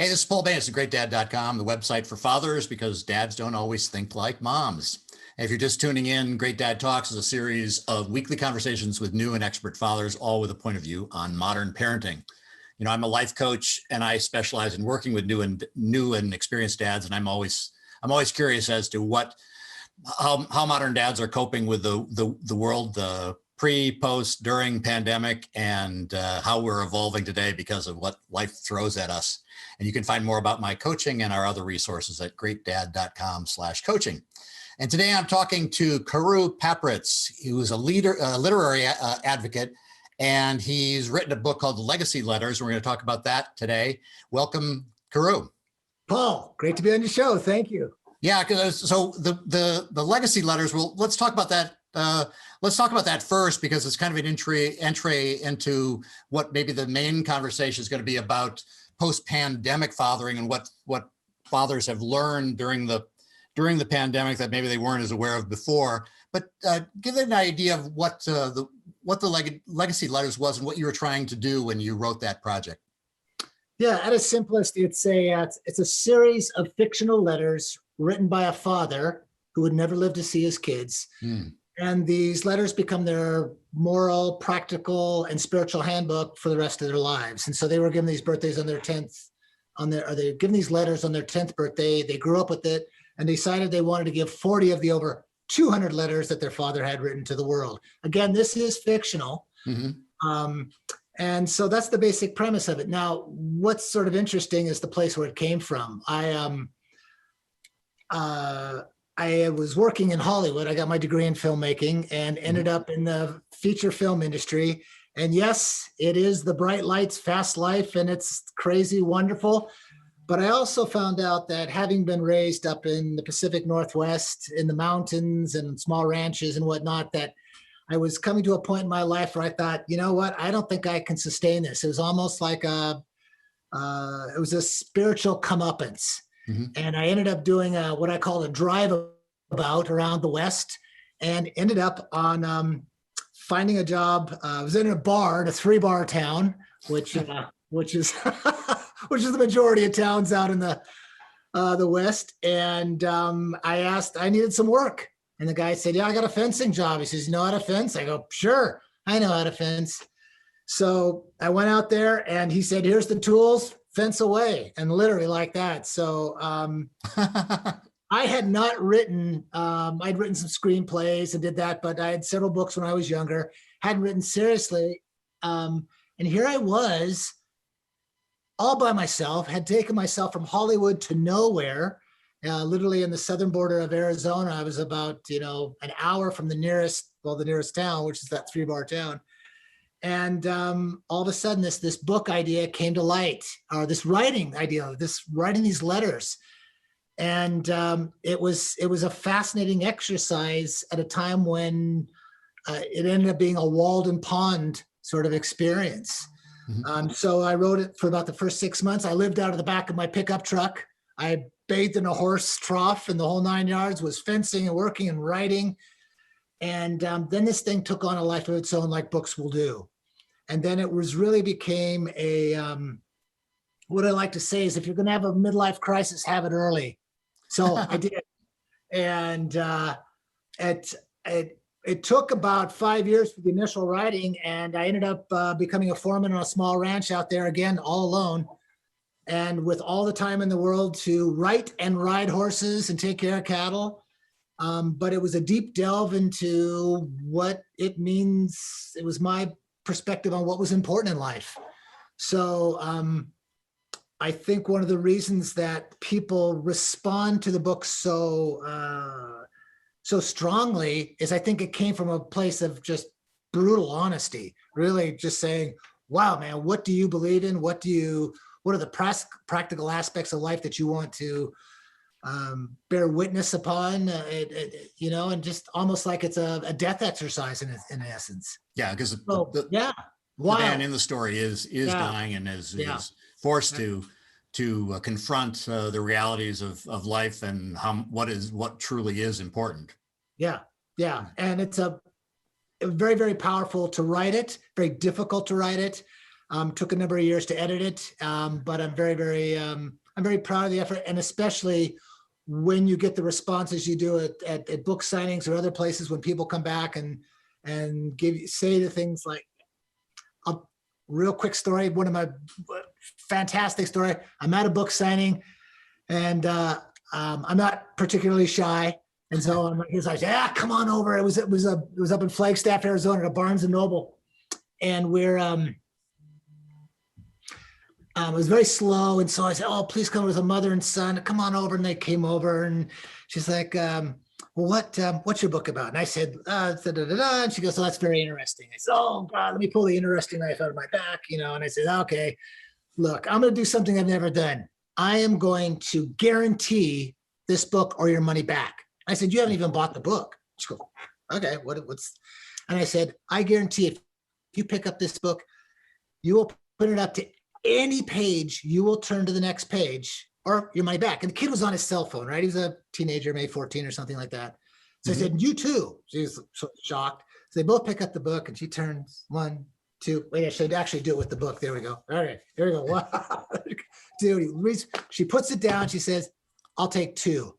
Hey, this is Paul Bain. It's GreatDad.com, the website for fathers, because dads don't always think like moms. And if you're just tuning in, Great Dad Talks is a series of weekly conversations with new and expert fathers, all with a point of view on modern parenting. You know, I'm a life coach and I specialize in working with new and experienced dads. And I'm always curious as to how modern dads are coping with the world, the pre, post, during pandemic, and how we're evolving today because of what life throws at us. And you can find more about my coaching and our other resources at GreatDad.com/coaching. And today I'm talking to Carew Papritz, who is a literary advocate, and he's written a book called Legacy Letters. We're going to talk about that today. Welcome, Carew. Paul, great to be on your show. Thank you. Yeah, so the Legacy Letters. Well, let's talk about that. Let's talk about that first, because it's kind of an entry into what maybe the main conversation is going to be about post-pandemic fathering and what fathers have learned during the pandemic that maybe they weren't as aware of before. But give an idea of what the Legacy Letters was and what you were trying to do when you wrote that project. Yeah, at its simplest, it's a series of fictional letters written by a father who would never live to see his kids. And these letters become their moral, practical, and spiritual handbook for the rest of their lives. And so they were given these birthdays on their 10th, they were given these letters on their 10th birthday. They grew up with it and decided they wanted to give 40 of the over 200 letters that their father had written to the world. Again, this is fictional. And so that's the basic premise of it. Now, what's sort of interesting is the place where it came from. I was working in Hollywood. I got my degree in filmmaking and ended up in the feature film industry. And yes, it is the bright lights, fast life, and it's crazy, wonderful. But I also found out that having been raised up in the Pacific Northwest, in the mountains and small ranches and whatnot, that I was coming to a point in my life where I thought, you know what, I don't think I can sustain this. It was almost like it was a spiritual comeuppance. And I ended up doing what I call a drive about around the West, and ended up on finding a job. I was in a bar, in a 3-bar town, which is which is the majority of towns out in the West. And I needed some work, and the guy said, "Yeah, I got a fencing job." He says, "You know how to fence?" I go, "Sure, I know how to fence." So I went out there, and he said, "Here's the tools. Fence away," and literally like that. So I had not written, I'd written some screenplays and did that, but I had several books when I was younger, hadn't written seriously. And here I was all by myself, had taken myself from Hollywood to nowhere, literally in the southern border of Arizona. I was about, an hour from the nearest town, which is that 3-bar town. And all of a sudden, this book idea came to light, or this writing idea, writing these letters. And it was a fascinating exercise at a time when it ended up being a Walden Pond sort of experience. So I wrote it for about the first 6 months. I lived out of the back of my pickup truck. I bathed in a horse trough, and the whole 9 yards, was fencing and working and writing. And then this thing took on a life of its own, like books will do. And then it became a, what I like to say is, if you're going to have a midlife crisis, have it early. So I did. And it took about 5 years for the initial writing. And I ended up becoming a foreman on a small ranch out there, again, all alone. And with all the time in the world to write and ride horses and take care of cattle. But it was a deep delve into what it means. It was my perspective on what was important in life. So I think one of the reasons that people respond to the book so strongly is I think it came from a place of just brutal honesty, really just saying, wow, man, what do you believe in? What are the practical aspects of life that you want to bear witness upon, and just almost like it's a death exercise in essence. Yeah, because the man in the story is dying and is forced to confront the realities of life and what truly is important. Yeah, and it's a very, very powerful to write it, very difficult to write it. Took a number of years to edit it, but I'm very proud of the effort, and especially when you get the responses you do at book signings or other places when people come back and say the things like, a real quick story, one of my fantastic story. I'm at a book signing, and I'm not particularly shy, and so he's like, "Yeah, come on over." It was up in Flagstaff, Arizona, at a Barnes and Noble, and we're it was very slow. And so I said, "Oh, please come with a mother and son. Come on over." And they came over, and she's like, "Well, what's your book about?" And I said, da, da, da, da. And she goes, "Oh, that's very interesting." I said, "Oh God, let me pull the interesting knife out of my back," And I said, "Okay, look, I'm going to do something I've never done. I am going to guarantee this book or your money back." I said, "You haven't even bought the book." She goes, "Okay, what's?" And I said, "I guarantee if you pick up this book, you will put it up to any page, you will turn to the next page or your money back." And the kid was on his cell phone, right? He was a teenager, maybe 14 or something like that. So I said, "You too." She was so shocked. So they both pick up the book, and she turns 1, 2. Wait, I should actually do it with the book. There we go. All right, here we go. Wow. Dude, she puts it down. She says, "I'll take 2.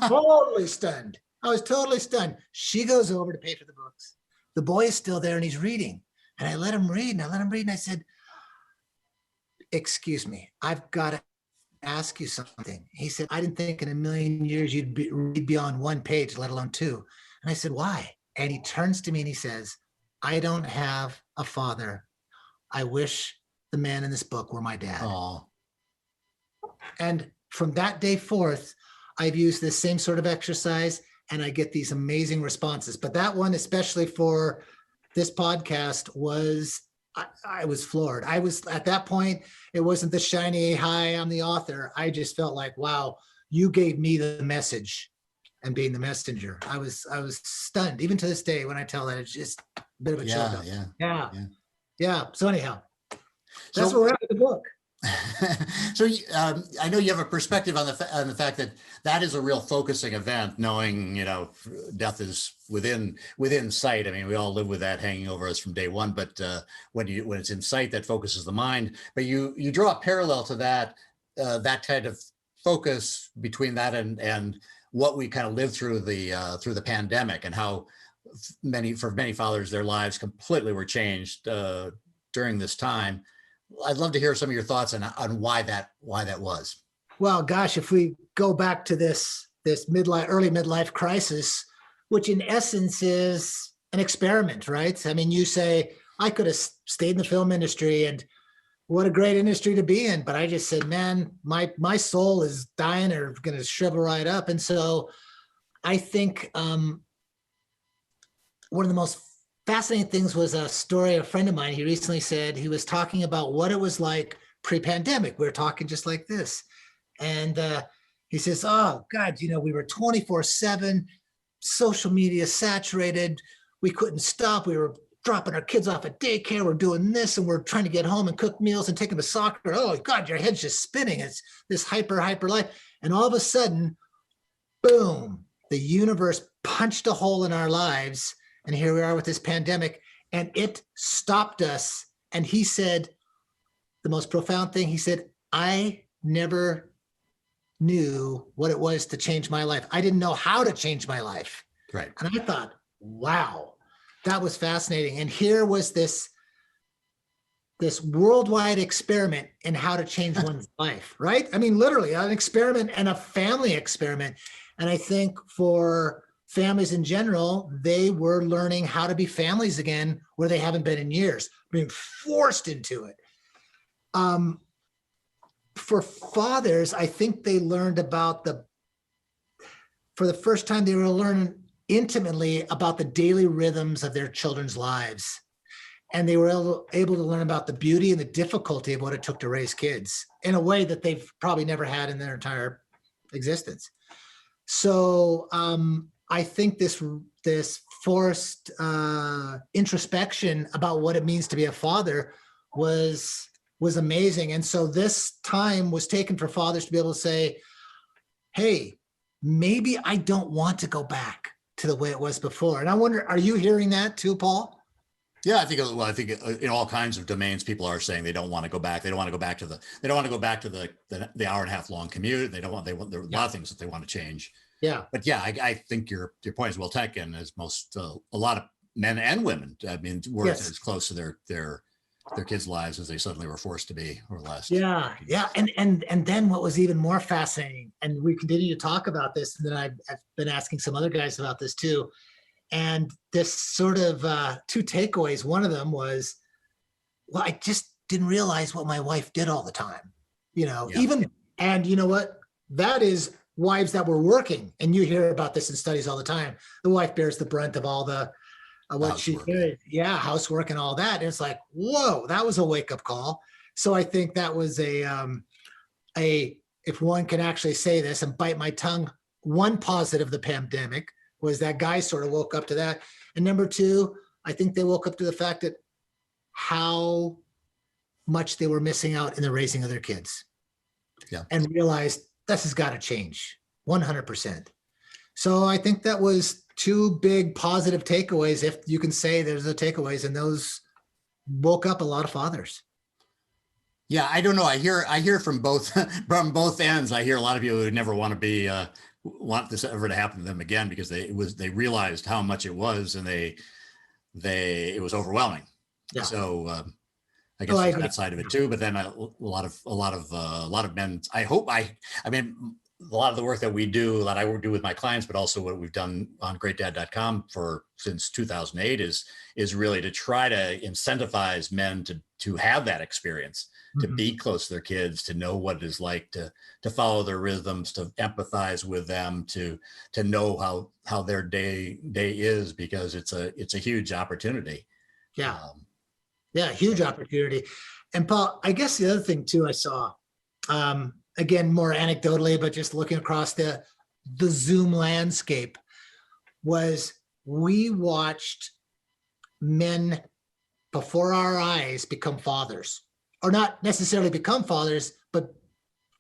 Totally stunned. I was totally stunned. She goes over to pay for the books. The boy is still there, and he's reading. And I let him read, and I said, "Excuse me, I've got to ask you something." He said, "I didn't think in a million years you'd read beyond 1 page, let alone 2. And I said, "Why?" And he turns to me and he says, "I don't have a father. I wish the man in this book were my dad." Oh, And from that day forth, I've used this same sort of exercise, and I get these amazing responses. But that one, especially for this podcast, I was floored. I was at that point, it wasn't the shiny, "Hi, I'm the author." I just felt like, wow, you gave me the message and being the messenger. I was stunned. Even to this day, when I tell that, it's just a bit of a chill. Yeah. So anyhow, that's where we're at with the book. So I know you have a perspective on the fact that that is a real focusing event, knowing death is within sight. I mean, we all live with that hanging over us from day one, but when it's in sight, that focuses the mind. But you draw a parallel to that kind of focus between that and what we kind of lived through the pandemic, and how for many fathers, their lives completely were changed during this time. I'd love to hear some of your thoughts on why that was. Well, gosh, if we go back to this early midlife crisis, which in essence is an experiment, right? I mean, you say, I could have stayed in the film industry, and what a great industry to be in. But I just said, man, my soul is dying or going to shrivel right up. And so I think one of the most fascinating things was a story of a friend of mine. He recently said he was talking about what it was like pre-pandemic. We were talking just like this. And he says, "Oh God, we were 24/7, social media saturated. We couldn't stop. We were dropping our kids off at daycare. We're doing this, and we're trying to get home and cook meals and take them to soccer. Oh God, your head's just spinning. It's this hyper life." And all of a sudden, boom, the universe punched a hole in our lives. And here we are with this pandemic, and it stopped us. And he said the most profound thing. He said, "I never knew what it was to change my life. I didn't know how to change my life." Right. And I thought, wow, that was fascinating. And here was this worldwide experiment in how to change one's life, right? I mean, literally an experiment and a family experiment. And I think for families in general, they were learning how to be families again, where they haven't been in years, being forced into it. For fathers, I think they learned for the first time, they were learning intimately about the daily rhythms of their children's lives. And they were able to learn about the beauty and the difficulty of what it took to raise kids in a way that they've probably never had in their entire existence. So I think this forced introspection about what it means to be a father was amazing. And so this time was taken for fathers to be able to say, hey, maybe I don't want to go back to the way it was before. And I wonder, are you hearing that too, Paul? Yeah, I think in all kinds of domains, people are saying they don't want to go back. They don't want to go back to the hour and a half long commute. There are a lot of things that they want to change. Yeah. But yeah, I think your point is well taken, as most, a lot of men and women, I mean, were as close to their kids' lives as they suddenly were forced to be over the last. Yeah. And then what was even more fascinating, and we continue to talk about this, and then I've been asking some other guys about this too. And this sort of two takeaways. One of them was, well, I just didn't realize what my wife did all the time, and you know what? That is wives that were working, and you hear about this in studies all the time. The wife bears the brunt of all the what she did, housework and all that. And it's like, whoa, that was a wake up call. So I think that was a if one can actually say this and bite my tongue, one positive of the pandemic was that guys sort of woke up to that. And number two, I think they woke up to the fact that how much they were missing out in the raising of their kids. Yeah. And realized this has got to change 100%. So I think that was two big positive takeaways, if you can say there's the takeaways, and those woke up a lot of fathers. Yeah, I don't know. I hear from both ends. I hear a lot of people who never want to want this ever to happen to them again, because they realized how much it was, and it was overwhelming. Yeah. So I guess there's that side of it too. But then a lot of men. I mean, a lot of the work that we do, that I do with my clients, but also what we've done on GreatDad.com since 2008 is really to try to incentivize men to have that experience, to be close to their kids, to know what it is like to follow their rhythms, to empathize with them, to know how their day is, because it's a huge opportunity. Yeah. Huge opportunity. And Paul, I guess the other thing too, I saw, again, more anecdotally, but just looking across the Zoom landscape, was we watched men before our eyes become fathers, or not necessarily become fathers, but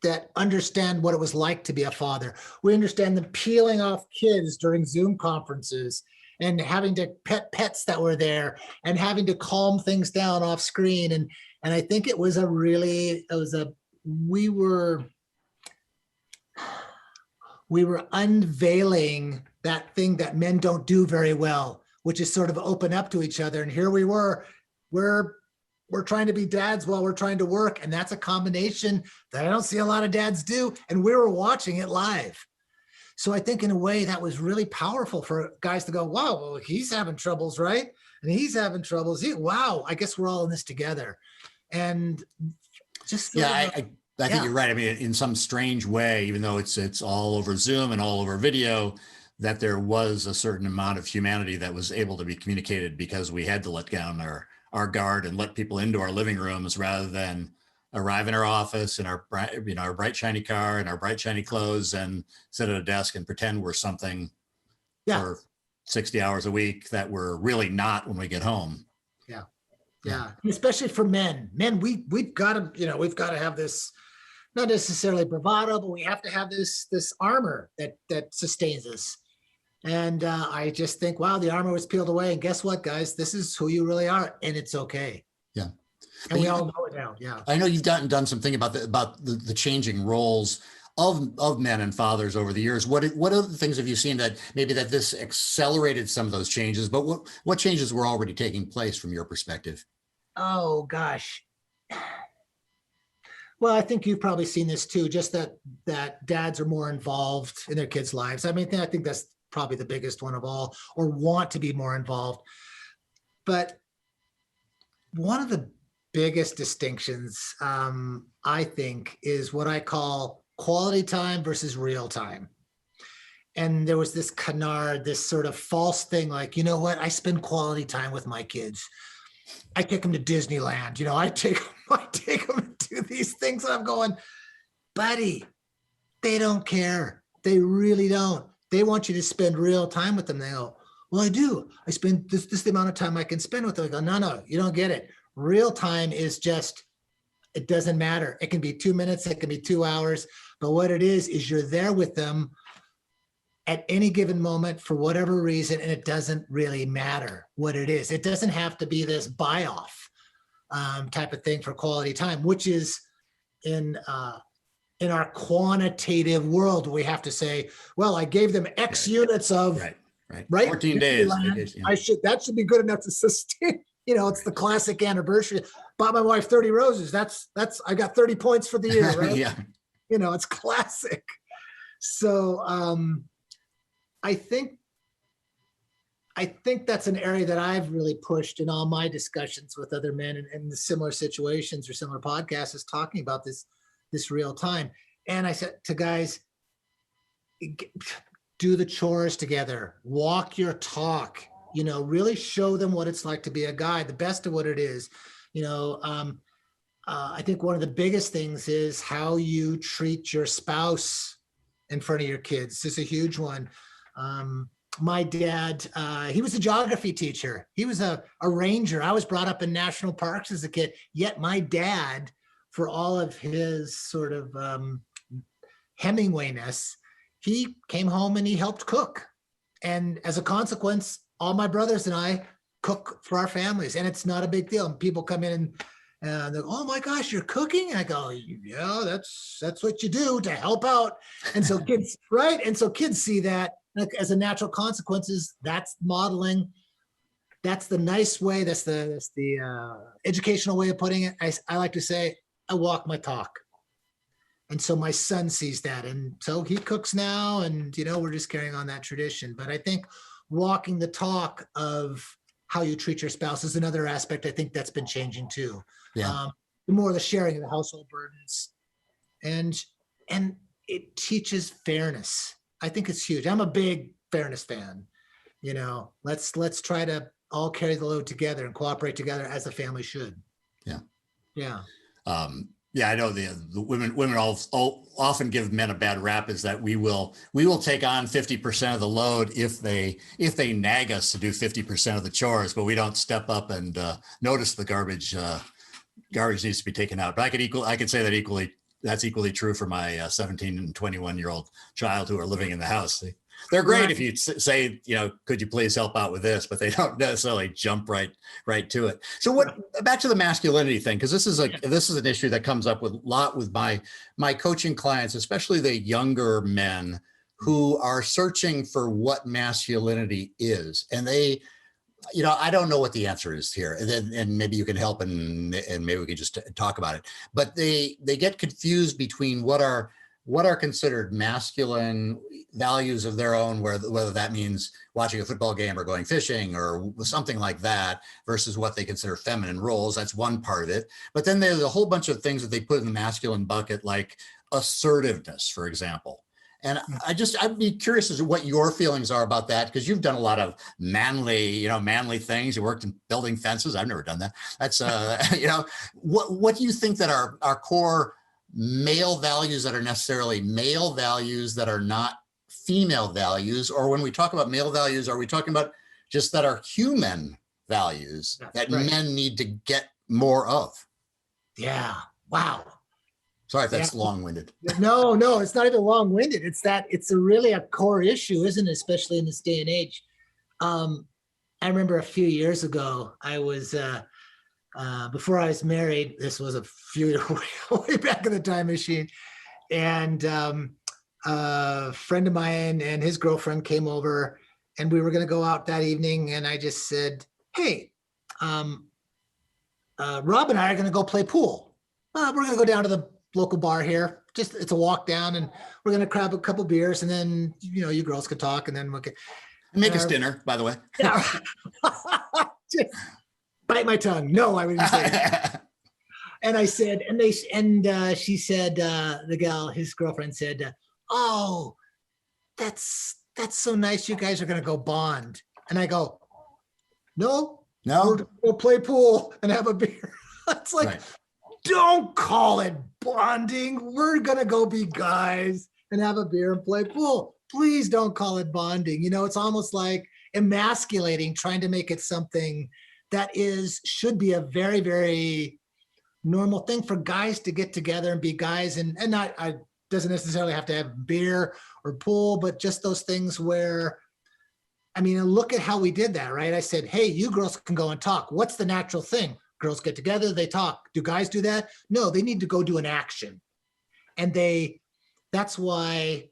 that understand what it was like to be a father. We understand them peeling off kids during Zoom conferences and having to pet pets that were there and having to calm things down off screen. And I think we were unveiling that thing that men don't do very well, which is sort of open up to each other. And here we're trying to be dads while we're trying to work. And that's a combination that I don't see a lot of dads do. And we were watching it live. So I think in a way that was really powerful for guys to go, wow, well, he's having troubles, right? And he's having troubles. Wow, I guess we're all in this together. And just I think you're right. I mean, in some strange way, even though it's all over Zoom and all over video, that there was a certain amount of humanity that was able to be communicated, because we had to let down our guard and let people into our living rooms, rather than arrive in our office in our bright shiny car and our bright shiny clothes and sit at a desk and pretend we're something for 60 hours a week that we're really not when we get home. Yeah. Especially for men. We've got to have this, not necessarily bravado, but we have to have this armor that sustains us. And I just think, wow, the armor was peeled away. And guess what, guys? This is who you really are, and it's okay. Yeah. And we all know it now. Yeah. I know you've done something about the changing roles of men and fathers over the years. What other things have you seen that this accelerated some of those changes? But what changes were already taking place from your perspective? Oh gosh. Well, I think you've probably seen this too, just that dads are more involved in their kids' lives. I mean, I think that's probably the biggest one of all, or want to be more involved. But one of the biggest distinctions, I think, is what I call quality time versus real time. And there was this canard, this sort of false thing, like, you know what? I spend quality time with my kids. I take them to Disneyland. I take them to these things. And I'm going, buddy, they don't care. They really don't. They want you to spend real time with them. They go, well, I do. I spend this the amount of time I can spend with them. I go, no, you don't get it. Real time is just, it doesn't matter. It can be 2 minutes. It can be 2 hours. But what it is you're there with them. at any given moment for whatever reason, and it doesn't really matter what it is. It doesn't have to be this buy-off type of thing for quality time, which is in our quantitative world, we have to say, well, I gave them X units of right 14 days. That should be good enough to sustain. It's the classic anniversary. Bought my wife 30 roses. That's I got 30 points for the year, right? Yeah. It's classic. So I think that's an area that I've really pushed in all my discussions with other men in similar situations or similar podcasts, is talking about this real time. And I said to guys, do the chores together, walk your talk, really show them what it's like to be a guy, the best of what it is. I think one of the biggest things is how you treat your spouse in front of your kids. This is a huge one. My dad, he was a geography teacher. He was a ranger. I was brought up in national parks as a kid, yet my dad, for all of his sort of Hemingwayness, he came home and he helped cook. And as a consequence, all my brothers and I cook for our families, and it's not a big deal. And people come in and they're, oh my gosh, you're cooking? And I go, yeah, that's what you do to help out. And so kids, right? And so kids see that as a natural consequences. That's modeling. That's the nice way. That's the educational way of putting it. I like to say, I walk my talk. And so my son sees that. And so he cooks now, and, we're just carrying on that tradition. But I think walking the talk of how you treat your spouse is another aspect. I think that's been changing too. Yeah. The more the sharing of the household burdens, and it teaches fairness. I think it's huge. I'm a big fairness fan. Let's try to all carry the load together and cooperate together as a family should. Yeah. Yeah. Yeah, I know the women all often give men a bad rap, is that we will take on 50% of the load if they nag us to do 50% of the chores, but we don't step up and notice the garbage needs to be taken out. But I could say that that's equally true for my 17 and 21-year-old child who are living in the house. They're great if you say, could you please help out with this, but they don't necessarily jump right to it. So back to the masculinity thing, because this is an issue that comes up with my coaching clients, especially the younger men who are searching for what masculinity is. And they, I don't know what the answer is here, and maybe you can help, and maybe we can just talk about it. But they get confused between what are considered masculine values of their own, whether that means watching a football game or going fishing or something like that, versus what they consider feminine roles. That's one part of it. But then there's a whole bunch of things that they put in the masculine bucket, like assertiveness, for example. And I'd be curious as to what your feelings are about that, because you've done a lot of manly things. You worked in building fences. I've never done that. That's, what do you think that our core male values that are necessarily male values that are not female values? Or when we talk about male values, are we talking about just that are human values that men need to get more of? Yeah. Wow. Sorry if that's long-winded. No, it's not even long-winded. It's really a core issue, isn't it? Especially in this day and age. I remember a few years ago, I was, before I was married, this was a few way back in the time machine. And a friend of mine and his girlfriend came over, and we were going to go out that evening. And I just said, hey, Rob and I are going to go play pool. We're going to go down to the local bar here. It's a walk down, and we're going to grab a couple beers, and then, you girls could talk, and then we'll make us dinner, by the way. Yeah. Just bite my tongue. No, I wouldn't say that. And I said, she said, the gal, his girlfriend said, oh, that's so nice. You guys are going to go bond. And I go, no, we'll play pool and have a beer. It's like, right. Don't call it bonding. We're going to go be guys and have a beer and play pool. Please don't call it bonding. It's almost like emasculating, trying to make it something that should be a very, very normal thing for guys to get together and be guys. And doesn't necessarily have to have beer or pool, but just those things where, I mean, look at how we did that, right? I said, hey, you girls can go and talk. What's the natural thing? Girls get together, they talk. Do guys do that? No, they need to go do an action. And that's why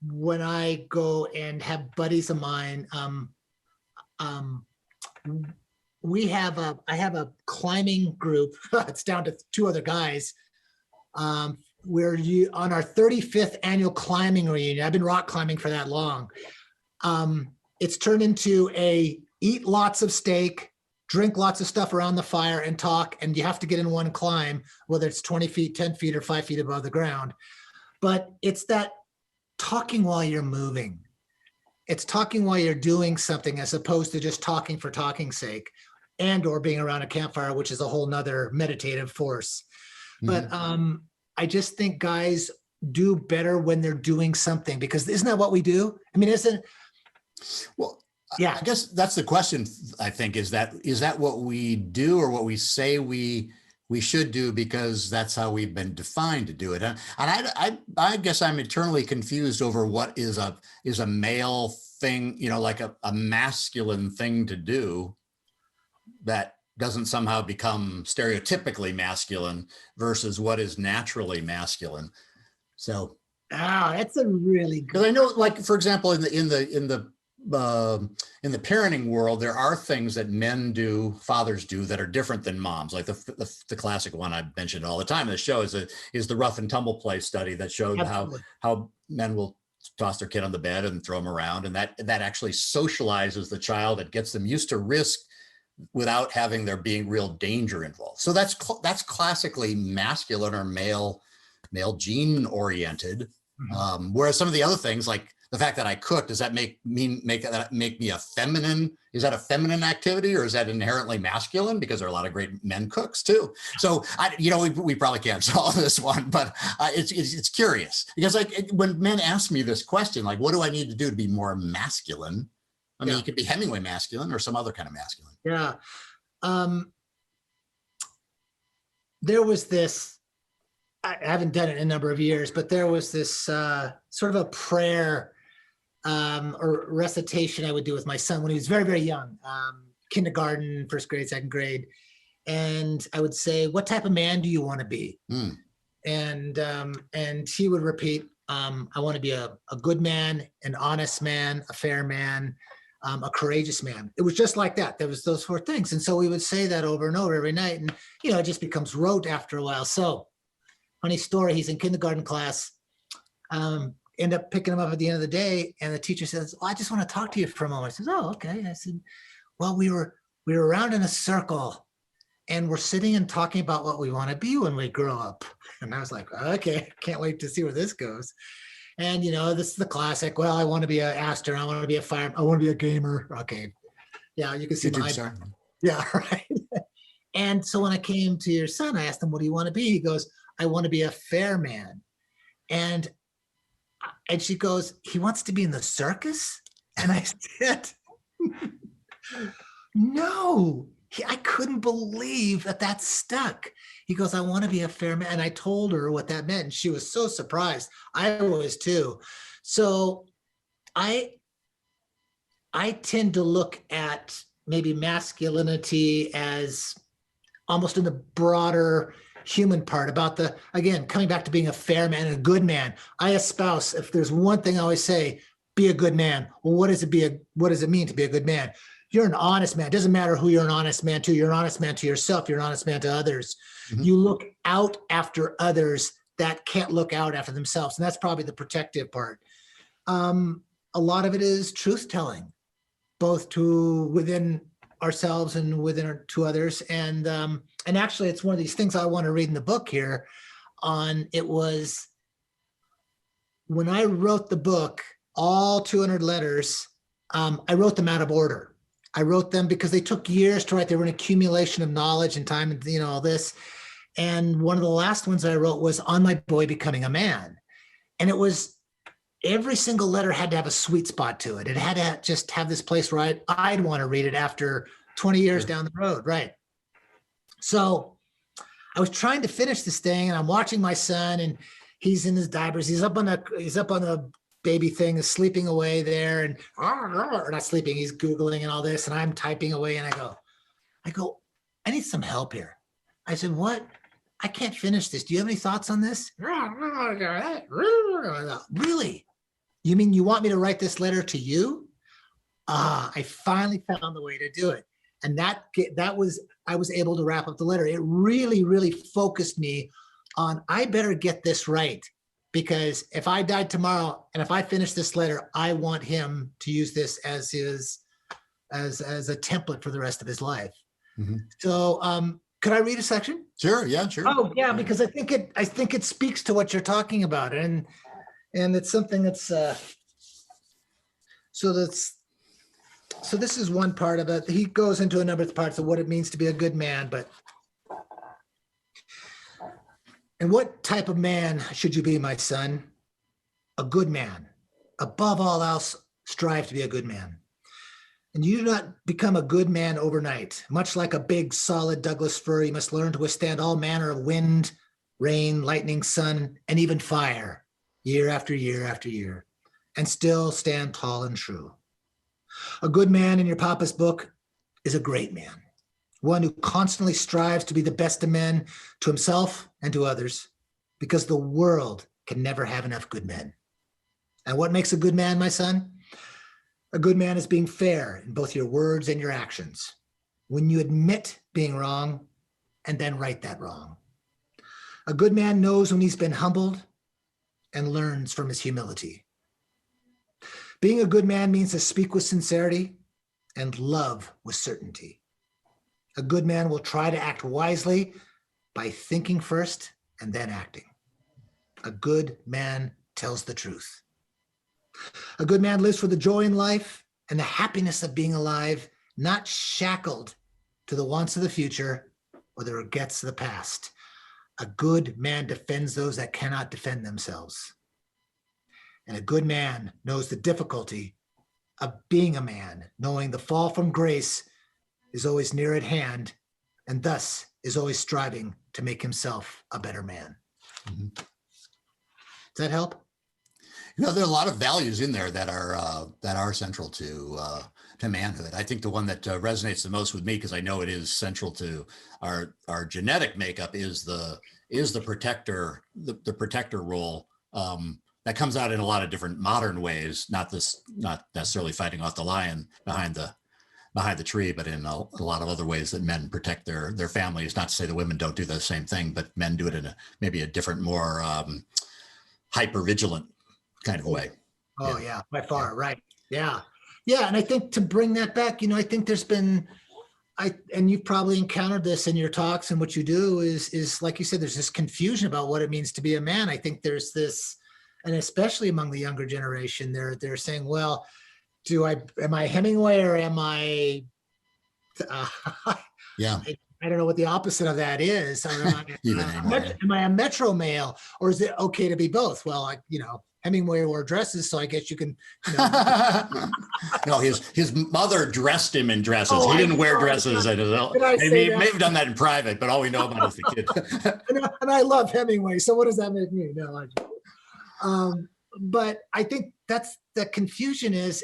when I go and have buddies of mine, I have a climbing group. It's down to 2 other guys. We're on our 35th annual climbing reunion. I've been rock climbing for that long. It's turned into a eat lots of steak, drink lots of stuff around the fire and talk, and you have to get in one climb, whether it's 20 feet, 10 feet, or 5 feet above the ground. But it's that talking while you're moving. It's talking while you're doing something as opposed to just talking for talking's sake, and or being around a campfire, which is a whole nother meditative force. But I just think guys do better when they're doing something, because isn't that what we do? I mean, isn't, well, yeah. I guess that's the question. I think is that what we do, or what we say we should do, because that's how we've been defined to do it. And I guess I'm eternally confused over what is a male thing, like a masculine thing to do that doesn't somehow become stereotypically masculine versus what is naturally masculine. So, that's a really good. Because I know, like, for example, in the parenting world, there are things that fathers do that are different than moms. Like the classic one I mentioned all the time in the show is the rough and tumble play study that showed how men will toss their kid on the bed and throw them around, and that actually socializes the child. It gets them used to risk without having there being real danger involved. So that's classically masculine or male gene oriented. Whereas some of the other things, like the fact that I cook, does that make me a feminine? Is that a feminine activity, or is that inherently masculine? Because there are a lot of great men cooks too. So we probably can't solve this one, but it's curious, because like when men ask me this question, like, what do I need to do to be more masculine? I mean, it could be Hemingway masculine or some other kind of masculine. Yeah. There was this, I haven't done it in a number of years, but there was this sort of a prayer or recitation I would do with my son when he was very, very young, kindergarten, first grade, second grade. And I would say, what type of man do you want to be? And he would repeat, I want to be a good man, an honest man, a fair man, a courageous man. It was just like that. There was those 4 things. And so we would say that over and over every night. And, it just becomes rote after a while. So funny story, he's in kindergarten class, end up picking him up at the end of the day. And the teacher says, I just want to talk to you for a moment. I says, oh, okay. I said, well, we were around in a circle and we're sitting and talking about what we want to be when we grow up. And I was like, okay, can't wait to see where this goes. And, this is the classic. Well, I want to be an astronaut. I want to be a fireman. I want to be a gamer. Okay. Yeah, you can see my. Yeah, right. And so when I came to your son, I asked him, what do you want to be? He goes, I want to be a fair man. And she goes, he wants to be in the circus? And I said, no. I couldn't believe that stuck. He goes, I want to be a fair man. And I told her what that meant. And she was so surprised. I was too. So I tend to look at maybe masculinity as almost in the broader human part about again, coming back to being a fair man and a good man. I espouse, if there's one thing I always say, be a good man. Well, what does it mean to be a good man? You're an honest man. It doesn't matter who you're an honest man to. You're an honest man to yourself. You're an honest man to others. You look out after others that can't look out after themselves. And that's probably the protective part. A lot of it is truth telling, both within ourselves and to others. And actually it's one of these things I want to read in the book here it was when I wrote the book, all 200 letters, I wrote them out of order. I wrote them because they took years to write. They were an accumulation of knowledge and time and all this. And one of the last ones I wrote was on my boy becoming a man. And it was every single letter had to have a sweet spot to it. It had to just have this place where I'd want to read it after 20 years down the road. Right. So I was trying to finish this thing and I'm watching my son and he's in his diapers. He's up on a baby thing, is sleeping away there, and or not sleeping. He's Googling and all this, and I'm typing away, and I go, I need some help here. I said, what? I can't finish this. Do you have any thoughts on this? Really? You mean you want me to write this letter to you? I finally found the way to do it. And I was able to wrap up the letter. It really, really focused me on, I better get this right, because if I died tomorrow and if I finish this letter, I want him to use this as a template for the rest of his life. Mm-hmm. So, could I read a section? Sure. Yeah, sure. Oh yeah, because I think it speaks to what you're talking about. And it's something that's, so this is one part of it. He goes into a number of parts of what it means to be a good man, and what type of man should you be, my son? A good man. Above all else, strive to be a good man. And you do not become a good man overnight. Much like a big, solid Douglas fir, you must learn to withstand all manner of wind, rain, lightning, sun, and even fire, year after year after year, and still stand tall and true. A good man in your papa's book is a great man, one who constantly strives to be the best of men to himself and to others, because the world can never have enough good men. And what makes a good man, my son? A good man is being fair in both your words and your actions. When you admit being wrong and then right that wrong. A good man knows when he's been humbled and learns from his humility. Being a good man means to speak with sincerity and love with certainty. A good man will try to act wisely by thinking first and then acting. A good man tells the truth. A good man lives for the joy in life and the happiness of being alive, not shackled to the wants of the future or the regrets of the past. A good man defends those that cannot defend themselves. And a good man knows the difficulty of being a man, knowing the fall from grace is always near at hand, and thus is always striving to make himself a better man. Mm-hmm. Does that help? You know, there are a lot of values in there that are central to manhood. I think the one that resonates the most with me, because I know it is central to our genetic makeup, is the protector, the protector role. That comes out in a lot of different modern ways, not necessarily fighting off the lion behind the tree, but in a lot of other ways that men protect their families. Not to say the women don't do the same thing, but men do it in maybe a different, more hyper vigilant kind of way. Oh yeah, by far, right. Yeah. Yeah. And I think to bring that back, I think there's been, and you've probably encountered this in your talks, and what you do is like you said, there's this confusion about what it means to be a man. I think there's this, and especially among the younger generation, they're saying, well, am I Hemingway or am I, yeah. I don't know what the opposite of that is. Or am I a Metro male, or is it okay to be both? Well, Hemingway wore dresses, so I guess you can. No, his mother dressed him in dresses. He didn't wear dresses. I don't know. He may have done that in private, but all we know about is the kid. and I love Hemingway, so what does that make me? No, but I think that's the confusion is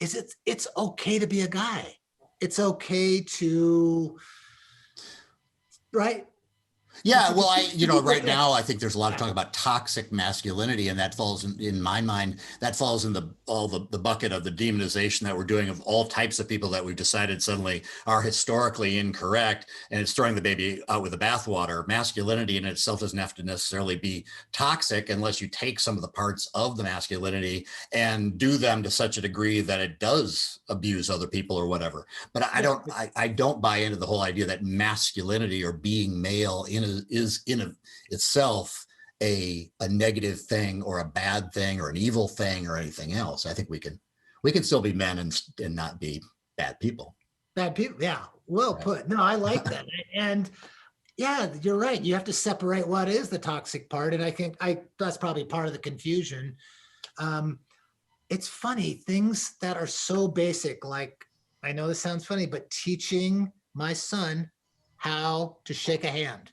it's okay to be a guy. It's okay to, right? Yeah, well, right now, I think there's a lot of talk about toxic masculinity, and that falls in my mind, that falls in the bucket of the demonization that we're doing of all types of people that we've decided suddenly are historically incorrect, and it's throwing the baby out with the bathwater. Masculinity in itself doesn't have to necessarily be toxic unless you take some of the parts of the masculinity and do them to such a degree that it does abuse other people or whatever. But I don't buy into the whole idea that masculinity or being male is in itself a negative thing or a bad thing or an evil thing or anything else. I think we can still be men and not be bad people. Bad people, yeah. Well put. No, I like that. And yeah, you're right. You have to separate what is the toxic part. And I think that's probably part of the confusion. It's funny, things that are so basic, like, I know this sounds funny, but teaching my son how to shake a hand.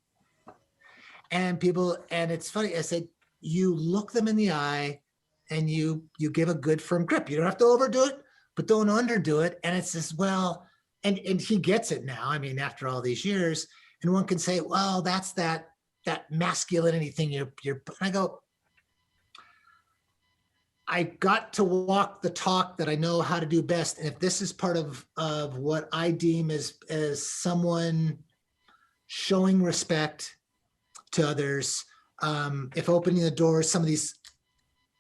And it's funny, I said, you look them in the eye and you give a good firm grip. You don't have to overdo it, but don't underdo it. And it's just, well, and he gets it now. I mean, after all these years, and one can say, well, that's that masculinity thing. I go, I got to walk the talk that I know how to do best. And if this is part of what I deem as someone showing respect to others, if opening the doors, some of these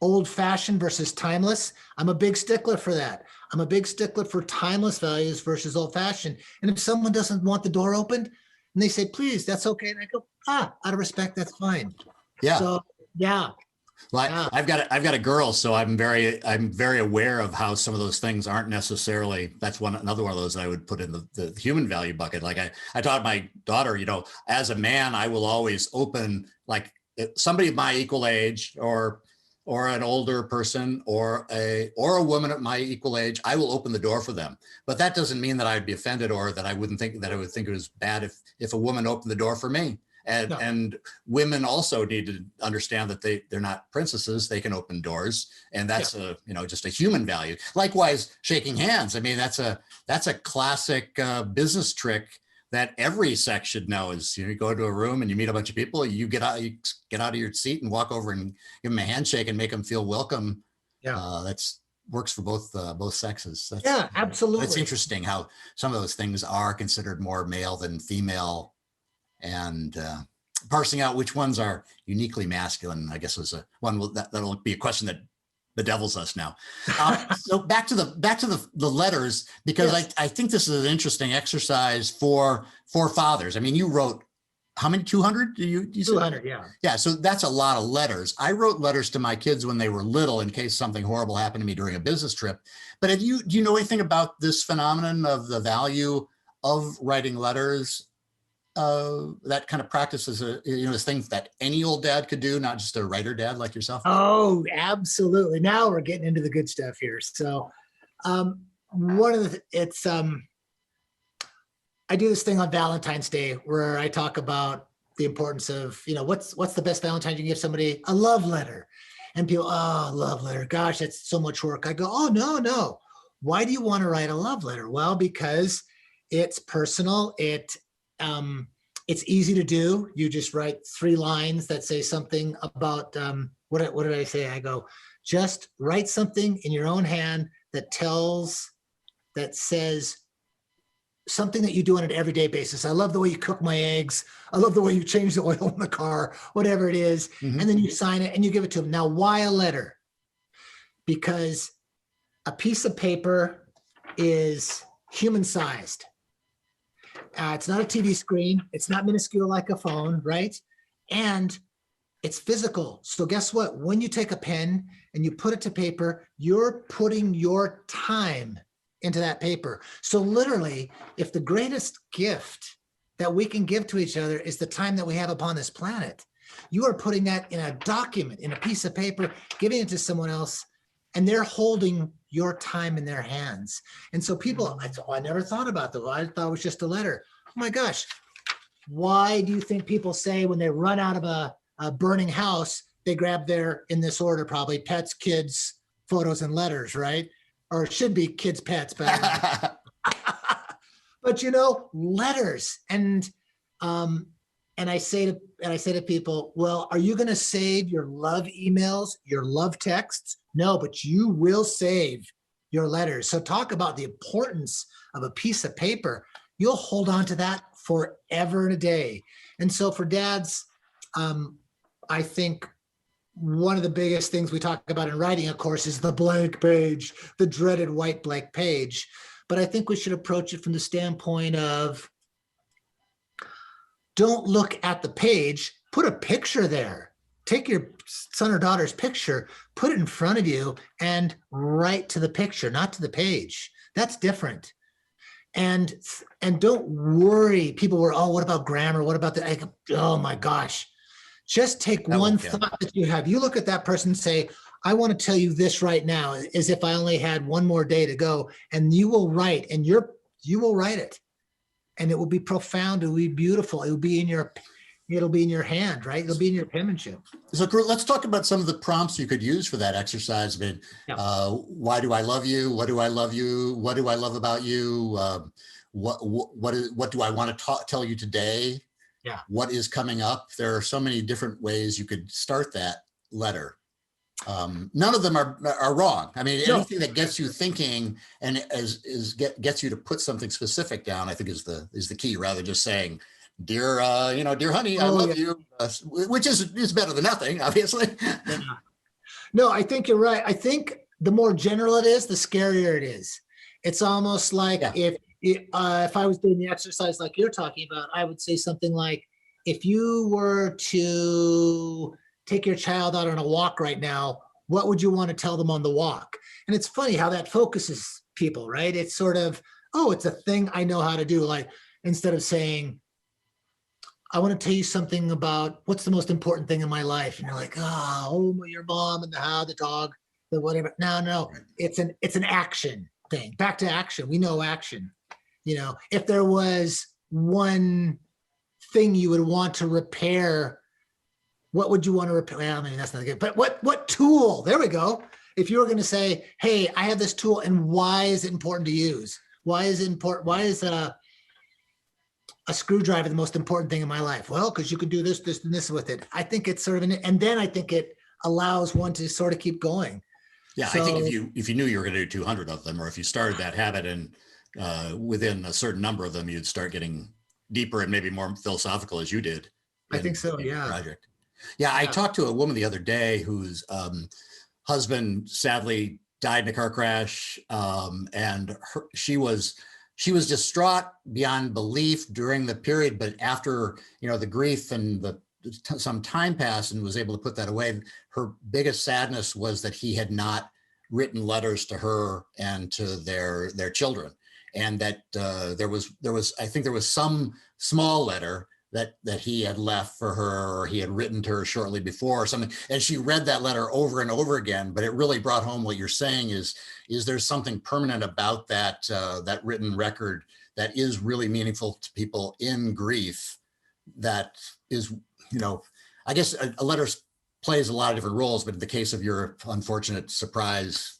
old-fashioned versus timeless, I'm a big stickler for that. I'm a big stickler for timeless values versus old-fashioned. And if someone doesn't want the door opened and they say, please, that's okay. And I go, out of respect, that's fine. Yeah. So, yeah. Well, Yeah. I've got a girl, so I'm very aware of how some of those things aren't necessarily. That's another one of those I would put in the human value bucket. Like I taught my daughter, as a man, I will always open, like, somebody of my equal age or an older person or a woman at my equal age, I will open the door for them. But that doesn't mean that I'd be offended or that I would think it was bad if a woman opened the door for me. And, No. and women also need to understand that they're not princesses. They can open doors, and that's just a human value. Likewise, shaking hands. I mean, that's a classic business trick that every sex should know. Is you go to a room and you meet a bunch of people, you get out of your seat and walk over and give them a handshake and make them feel welcome. Yeah. That's works for both sexes. Absolutely. It's interesting how some of those things are considered more male than female. And parsing out which ones are uniquely masculine, I guess, was that'll be a question that bedevils us now. So back to the letters, because yes. I think this is an interesting exercise for fathers. I mean, you wrote how many? 200? You 200, yeah. Yeah, so that's a lot of letters. I wrote letters to my kids when they were little in case something horrible happened to me during a business trip. But do you know anything about this phenomenon of the value of writing letters? That kind of practice is this thing that any old dad could do, not just a writer dad like yourself. Oh, absolutely. Now we're getting into the good stuff here. So I do this thing on Valentine's Day where I talk about the importance of, what's the best Valentine you can give somebody? A love letter. And people, oh, love letter. Gosh, that's so much work. I go, oh, no. Why do you want to write a love letter? Well, because it's personal. It's easy to do. You just write 3 lines that say something about, what did I say? I go, just write something in your own hand that says something that you do on an everyday basis. I love the way you cook my eggs. I love the way you change the oil in the car, whatever it is. Mm-hmm. And then you sign it and you give it to them. Now, why a letter? Because a piece of paper is human sized. It's not a TV screen. It's not minuscule like a phone, right? And it's physical. So guess what? When you take a pen and you put it to paper, you're putting your time into that paper. So literally, if the greatest gift that we can give to each other is the time that we have upon this planet, you are putting that in a document, in a piece of paper, giving it to someone else, and they're holding your time in their hands. And so people, I never thought about that. I thought it was just a letter. Oh my gosh. Why do you think people say when they run out of a burning house, they grab in this order, probably pets, kids, photos, and letters, right? Or it should be kids, pets, but letters. And I say to people, well, are you going to save your love emails, your love texts? No, but you will save your letters. So talk about the importance of a piece of paper. You'll hold on to that forever and a day. And so for dads, I think one of the biggest things we talk about in writing, of course, is the blank page, the dreaded white blank page. But I think we should approach it from the standpoint of, don't look at the page, put a picture there. Take your son or daughter's picture, put it in front of you, and write to the picture, not to the page. That's different. And don't worry. People were, oh, what about grammar? What about that? Oh my gosh. Just take one thought that you have. You look at that person and say, I want to tell you this right now, as if I only had one more day to go. And you will write, and you will write it. And it will be profound. It will be beautiful. It will be in it'll be in your hand, right? It'll be in your penmanship. So let's talk about some of the prompts you could use for that exercise. I mean, why do I love you? What do I love you? What do I love about you? What do I want to tell you today? Yeah. What is coming up? There are so many different ways you could start that letter. None of them are wrong. I mean, anything that gets you thinking and gets you to put something specific down, I think is the key, rather than just saying, dear, dear honey, I love you, which is better than nothing, obviously. Yeah. No, I think you're right. I think the more general it is, the scarier it is. It's almost like if I was doing the exercise like you're talking about, I would say something like, if you were to take your child out on a walk right now, what would you want to tell them on the walk? And it's funny how that focuses people, right? It's sort of, oh, it's a thing I know how to do. Like, instead of saying, I want to tell you something about what's the most important thing in my life. And you're like, oh, your mom and the dog, the whatever. No, it's an action thing. Back to action. We know action. If there was one thing you would want to repair, what would you want to repair? Well, I mean, that's not good. But what tool? There we go. If you were going to say, hey, I have this tool, and why is it important to use? Why is it important? Why is a screwdriver the most important thing in my life? Well, because you could do this, this, and this with it. I think it's sort of and then I think it allows one to sort of keep going. Yeah, so, I think if you knew you were going to do 200 of them, or if you started that habit and within a certain number of them, you'd start getting deeper and maybe more philosophical, as you did. I think so. Yeah. Project. Yeah, I talked to a woman the other day whose husband sadly died in a car crash, and she was distraught beyond belief during the period. But after the grief and some time passed, and was able to put that away, her biggest sadness was that he had not written letters to her and to their children, and that there was some small letter that he had left for her, or he had written to her shortly before or something. And she read that letter over and over again, but it really brought home what you're saying is there something permanent about that written record that is really meaningful to people in grief. That is, I guess a letter plays a lot of different roles, but in the case of your unfortunate surprise,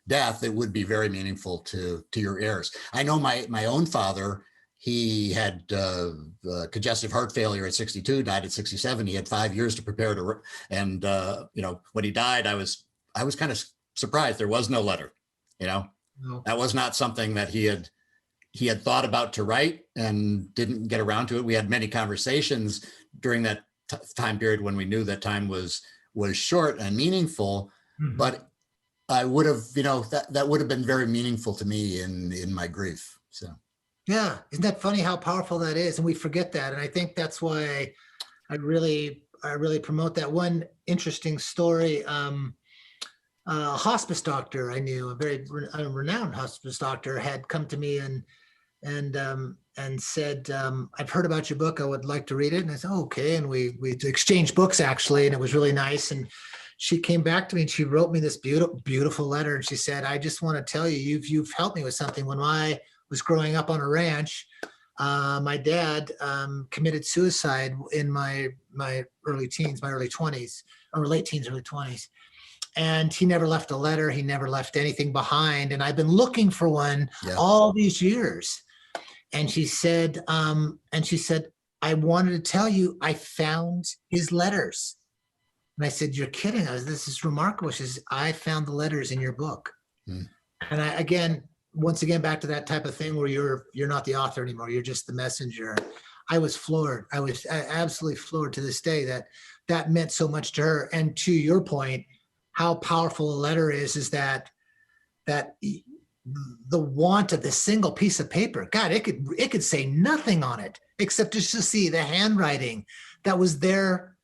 death, it would be very meaningful to your heirs. I know my own father, he had congestive heart failure at 62, died at 67. He had 5 years to prepare and when he died, I was kind of surprised there was no letter. No. That was not something that he had thought about to write and didn't get around to it. We had many conversations during that time period when we knew that time was short and meaningful, but I would have, that would have been very meaningful to me in my grief. So. Yeah, isn't that funny how powerful that is? And we forget that. And I think that's why I really promote that. One interesting story, a hospice doctor I knew, a very renowned hospice doctor, had come to me and said, I've heard about your book. I would like to read it. And I said, oh, okay. And we exchanged books, actually, and it was really nice. And she came back to me and she wrote me this beautiful letter. And she said, I just want to tell you, you've helped me with something. When I was growing up on a ranch, my dad committed suicide in my early teens, my early 20s, or late teens, early 20s. And he never left a letter. He never left anything behind. And I've been looking for one all these years. And she said, I wanted to tell you, I found his letters. And I said, you're kidding. This is remarkable. She says, I found the letters in your book. And once again, back to that type of thing where you're not the author anymore. You're just the messenger. I was floored. I was absolutely floored to this day that meant so much to her. And to your point, how powerful a letter is that the want of this single piece of paper, God, it could say nothing on it except just to see the handwriting that was there,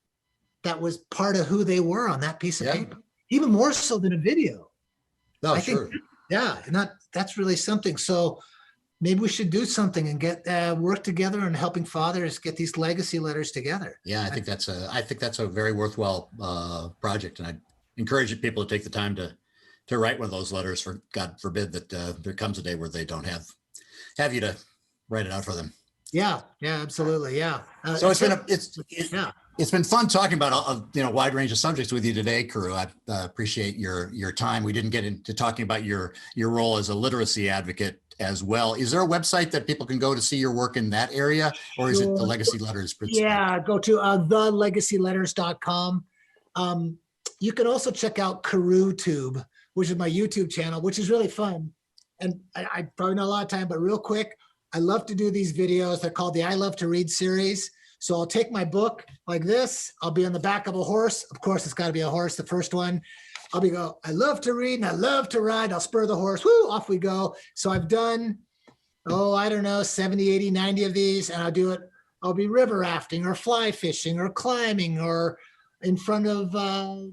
that was part of who they were on that piece of paper, even more so than a video. No, sure. And that's really something. So maybe we should do something and get work together on helping fathers get these legacy letters together. Yeah, I think that's a very worthwhile project, and I encourage people to take the time to write one of those letters. For God forbid that there comes a day where they don't have you to write it out for them. Yeah, yeah, absolutely. Yeah. So it's been yeah. it's been fun talking about a wide range of subjects with you today, Carew. I appreciate your time. We didn't get into talking about your role as a literacy advocate as well. Is there a website that people can go to see your work in that area, or is it the Sure. Legacy Letters? Yeah, go to thelegacyletters.com. You can also check out Carew Tube, which is my YouTube channel, which is really fun. And I probably not a lot of time, but real quick, I love to do these videos. They're called the I Love to Read series. So I'll take my book like this. I'll be on the back of a horse. Of course, it's got to be a horse, the first one. I love to read and I love to ride. I'll spur the horse. Woo, off we go. So I've done, I don't know, 70, 80, 90 of these, and I'll do it. I'll be river rafting or fly fishing or climbing or in front of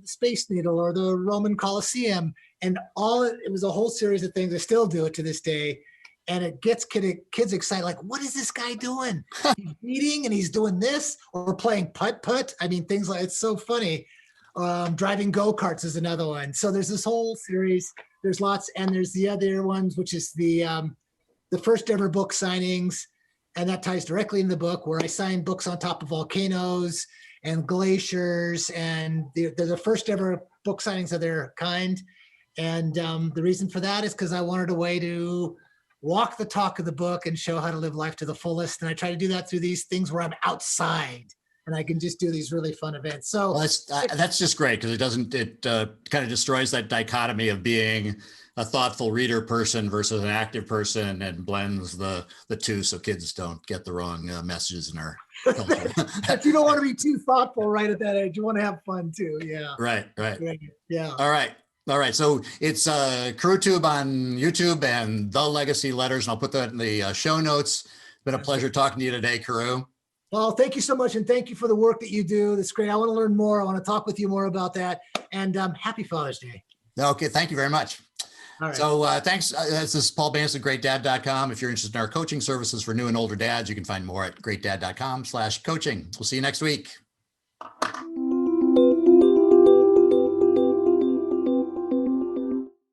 Space Needle or the Roman Colosseum. And it was a whole series of things. I still do it to this day. And it gets kids excited. Like, what is this guy doing? He's reading and he's doing this or playing putt-putt. I mean, things like, it's so funny. Driving go-karts is another one. So there's this whole series. There's lots. And there's the other ones, which is the first ever book signings. And that ties directly in the book where I sign books on top of volcanoes and glaciers. And they're the first ever book signings of their kind. And the reason for that is because I wanted a way to walk the talk of the book and show how to live life to the fullest. And I try to do that through these things where I'm outside and I can just do these really fun events. So well, that's just great because it kind of destroys that dichotomy of being a thoughtful reader person versus an active person and blends the two so kids don't get the wrong messages in our culture. But you don't want to be too thoughtful right at that age. You want to have fun too. Yeah. Right. Yeah. All right. So it's CarewTube on YouTube and The Legacy Letters. And I'll put that in the show notes. It's been a pleasure talking to you today, Carew. Well, thank you so much. And thank you for the work that you do. That's great. I want to learn more. I want to talk with you more about that. And happy Father's Day. Okay. Thank you very much. All right. So thanks. This is Paul Bance at GreatDad.com. If you're interested in our coaching services for new and older dads, you can find more at GreatDad.com/coaching. We'll see you next week.